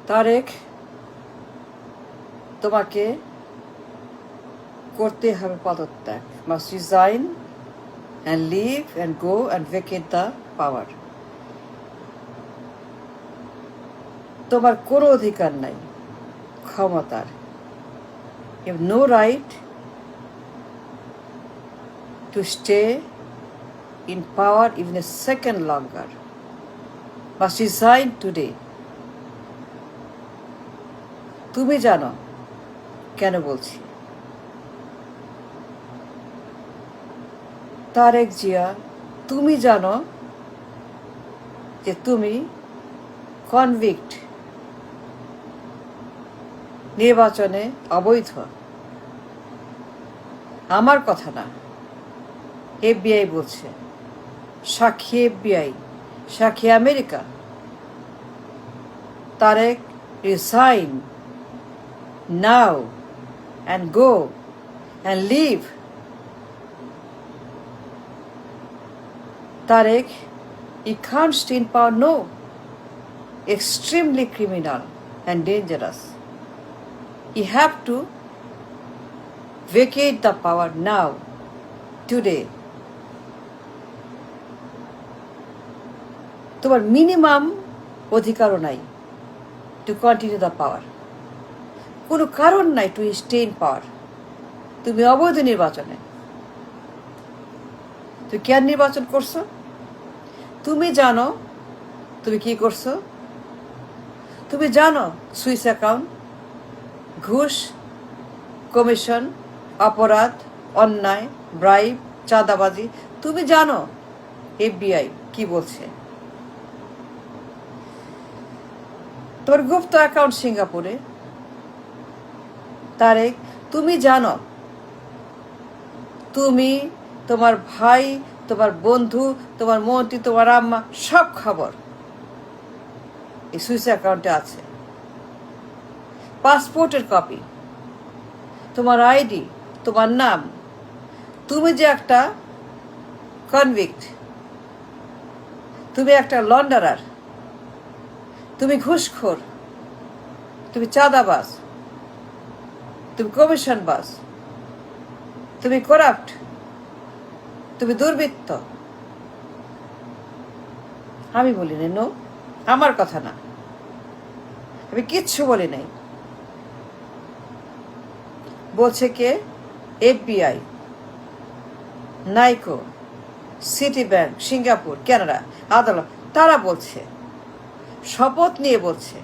তারেক, তোমাকে করতে হবে পদত্যাগ। Must resign and leave and go and vacate the power. তোমার কোনো অধিকার নাই ক্ষমতার। You have no right to stay in power even a second longer. Must resign today. তুমি জানো কেন বলছি। তারেক জিয়া, তুমি জানো যে তুমি কনভিক্ট, নির্বাচনে অবৈধ। আমার কথা না, FBI বলছে, সাক্ষী FBI, সাক্ষী আমেরিকা। Tarek, resign now and go and leave. Tarek, you can't stay in power, no. Extremely criminal and dangerous. You have to vacate the power now, today. তোমার মিনিমাম অধিকারও নাই টু কন্টিনিউ দ্য পাওয়ার। কোনো কারণ নাই to stay in পাওয়ার। তুমি অবৈধ নির্বাচনে, তুমি কেন নির্বাচন করছো? তুমি জানো তুমি কি করছো? তুমি জানো সুইস অ্যাকাউন্ট, ঘুষ, কমিশন, অপরাধ, অন্যায়, ব্রাইব, চাঁদাবাজি। তুমি জানো FBI কি বলছে। তোমার গুপ্ত অ্যাকাউন্ট সিঙ্গাপুরে। তারেক, তুমি জানো, তুমি, তোমার ভাই, তোমার বন্ধু, তোমার মন্ত্রী, তোমার আম্মা, সব খবর এই সুইস অ্যাকাউন্টে আছে। পাসপোর্টের কপি, তোমার ID, তোমার নাম। তুমি যে একটা কনভিক্ট, তুমি একটা লন্ডারার, তুমি ঘুষখোর, তুমি চাঁদাবাজ, তুমি কমিশনবাজ, তুমি করাপ্ট, তুমি দুর্বৃত্ত। আমি বলি নাই, নো, আমার কথা না, আমি কিচ্ছু বলি নাই। বলছে কে? FBI, নাইকো, সিটি ব্যাংক, সিঙ্গাপুর, কানাডা, আদালত। তারা বলছে, শপথ নিয়ে বলছে,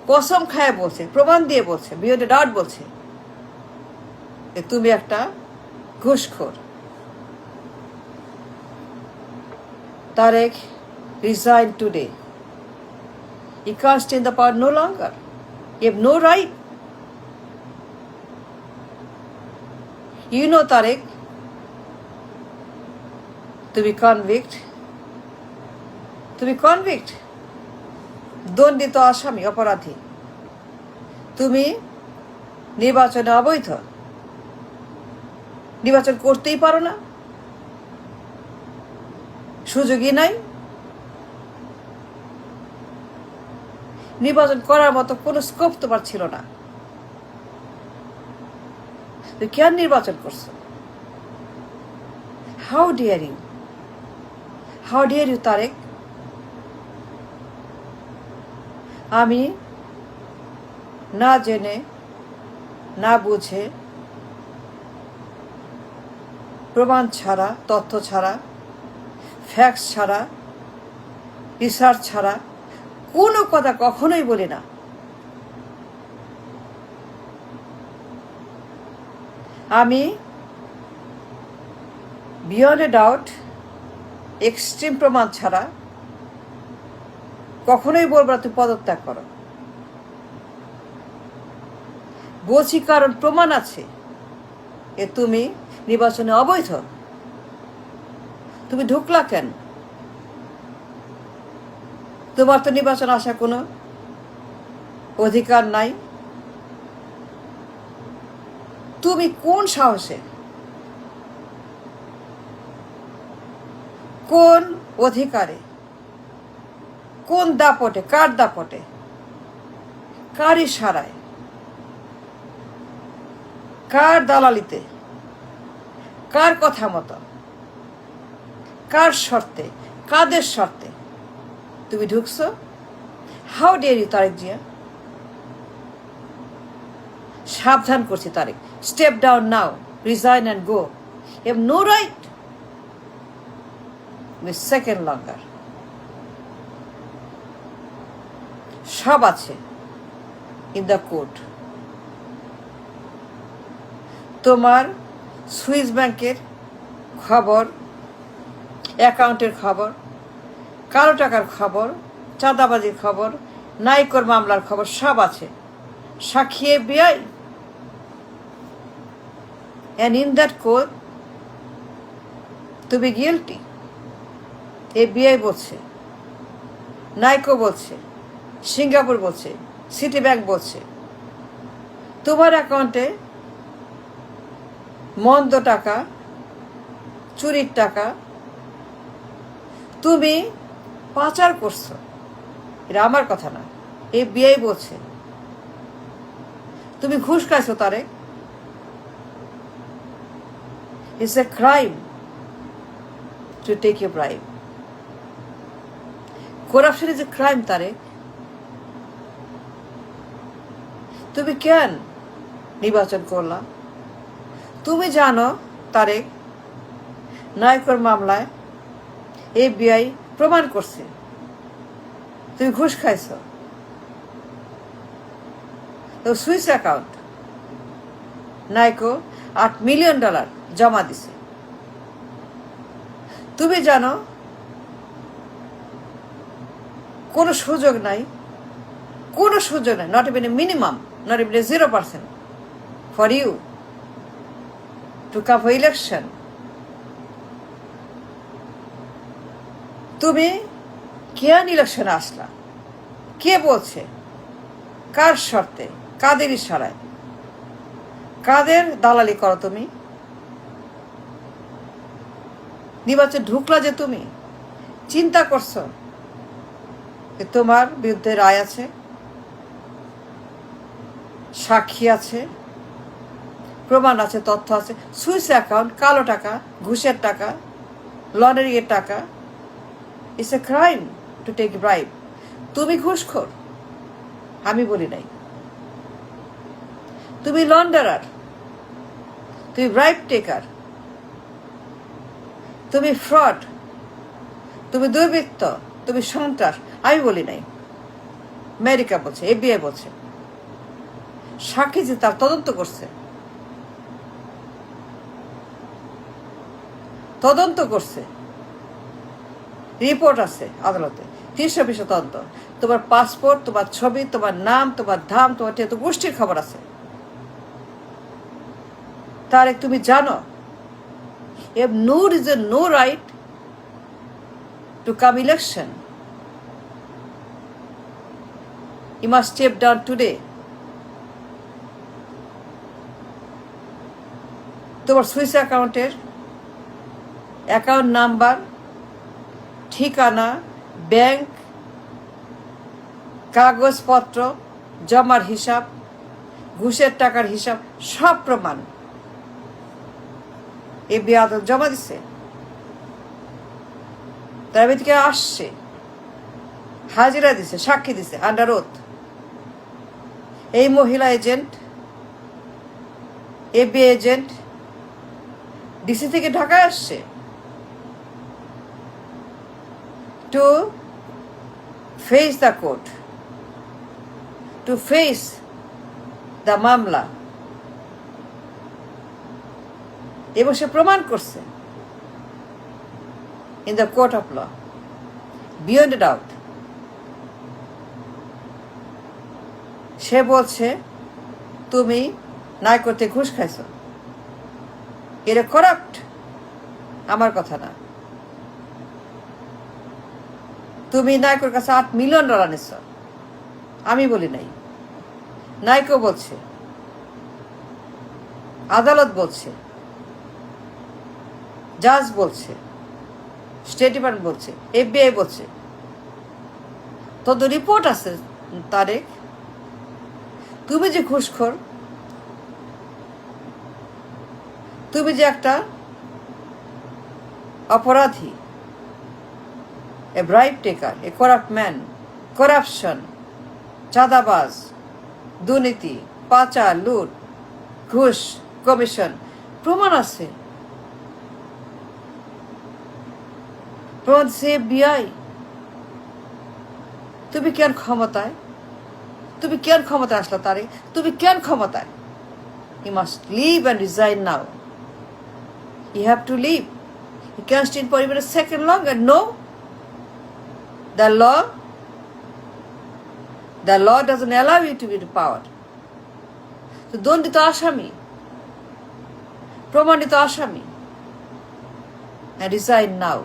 কসম খায় বলছে, প্রমাণ দিয়ে বলছে, বিয়ন্ড ডাউট বলছে যে তুমি একটা ঘুষখোর। Tarek, resign today. You can't stay in the power no longer. You have no right. You know, Tarek, তুমি কনভিক্ট, তুমি কনভিক্ট, দণ্ডিত আসামি, অপরাধী। তুমি নির্বাচনে অবৈধ, নির্বাচন করতেই পারো না, সুযোগই নাই। নির্বাচন করার মতো কোনো স্কোপ তোমার ছিল না। তুমি কেন নির্বাচন করছো? How dare you, how dare you Tarek. আমি না জেনে, না বুঝে, প্রমাণ ছাড়া, তথ্য ছাড়া, ফ্যাক্টস ছাড়া, রিসার্চ ছাড়া কোনো কথা কখনোই বলি না। আমি বিয়ন্ড এ ডাউট, এক্সট্রিম প্রমাণ ছাড়া কখনোই বলবো না তুমি পদত্যাগ করো। বলছি কারণ প্রমাণ আছে এ তুমি নির্বাচনে অবৈধ। তুমি ঢুকলা কেন? তোমার তো নির্বাচন আসার কোনো অধিকার নাই। তুমি কোন সাহসে, কোন অধিকারে, কোন দাপটে, কার দাপটে কার ইশারায়, কার দালালিতে, কার কথা মতো, কার শর্তে, কাদের শর্তে তুমি ঢুকছো? How dare you Tarique Zia? সাবধান করছি Tarique, step down now, resign and go. You have no right with second longer. সব আছে ইন দ্য কোর্ট। তোমার সুইস ব্যাংকের খবর, অ্যাকাউন্টের খবর, কালো টাকার খবর, চাঁদাবাজির খবর, নাইকোর মামলার খবর সব আছে। সাক্ষী FBI, and in that court to be guilty। FBI বলছে, নাইকো বলছে, সিঙ্গাপুর বলছে, সিটি ব্যাংক বলছে, তোমার অ্যাকাউন্টে মন্দ টাকা, চুরির টাকা তুমি পাচার করছো। এটা আমার কথা না, FBI বলছে। তুমি ঘুষ খাইছো Tarique. It's a crime to take a bribe. Corruption is a crime, Tarek. তুমি কেন নির্বাচন করলা? তুমি জানো তারেক, নাইকোর মামলায় FBI প্রমাণ করছে তুমি ঘুষ খাইছো। তো সুইস অ্যাকাউন্ট নাইকো $8 মিলিয়ন জমা দিছে। তুমি জানো কোনো সুযোগ নাই, কোনো সুযোগ নাই, not even a minimum, not even a 0% for you to come for election. তুমি কেন ইলেকশনে আসলা? কে বলছে? কার শর্তে, কাদের ইশারায়, কাদের দালালি করো তুমি? নির্বাচন ঢুকলা যে তুমি চিন্তা করছো যে তোমার বিরুদ্ধে রায় আছে, সাক্ষী আছে, প্রমাণ আছে, তথ্য আছে, সুইস অ্যাকাউন্ট, কালো টাকা, ঘুষের টাকা, লন্ডারিংয়ের টাকা। It's a crime to take bribe. তুমি ঘুষখোর, আমি বলি নাই। তুমি লন্ডারার, তুমি ব্রাইব টেকার, তুমি ফ্রড, তুমি দুর্বৃত্ত, তুমি সন্ত্রাস, আমি বলি নাই। আমেরিকা বলছে, FBI বলছে, সাক্ষী যে তার তদন্ত করছে, তদন্ত করছে, রিপোর্ট আছে আদালতে, 320 তদন্ত। তোমার পাসপোর্ট, তোমার ছবি, তোমার নাম, তোমার ধাম, তোমার তো গোষ্ঠীর খবর আছে। তারেক, তুমি জানো you have no reason, no right to come election. You must step down today. তোমার সুইস অ্যাকাউন্টের অ্যাকাউন্ট নাম্বার, ঠিকানা, ব্যাংক, কাগজপত্র, জমার হিসাব, ঘুষের টাকার হিসাব, সব প্রমাণ FBI আদালত জমা দিচ্ছে। তার থেকে আসছে, হাজিরা দিছে, সাক্ষী দিছে আন্ডার ওথ। এই মহিলা এজেন্ট, FBI এজেন্ট DC থেকে ঢাকায় আসছে to face the court, to face the মামলা, এবং সে প্রমাণ করছে in the court of law, beyond doubt. সে বলছে তুমি নাইকোতে ঘুষ খাইছো। এটা করাপ্ট, আমার কথা না। তুমি নাইকোর কাছে $8 মিলিয়ন নিচ্ছ, আমি বলি নাই। নাইকো বলছে, আদালত বলছে, জাজ বলছে, স্টেট ডিপার্টমেন্ট বলছে, FBI বলছে, তত রিপোর্ট আছে তারেক। তুমি যে ঘুষখোর, তুমি যে একটা অপরাধী, এ ব্রাইব টেকার, এ করাপ্ট ম্যান, করাপশন, চাঁদাবাজ, দুর্নীতি, পাচার, লুট, ঘুষ, কমিশন, প্রমাণ আছে। প্রমাণ সিবিআই। তুমি কেন ক্ষমতায়? তুমি কেন ক্ষমতায় আসলা তারে? তুমি কেন ক্ষমতায়? You must leave and resign now. You have to leave. You can't stay for even a second longer. No. The law doesn't allow you to be in power. So দণ্ডিত আসামি, প্রমাণিত আসামি, and resign now.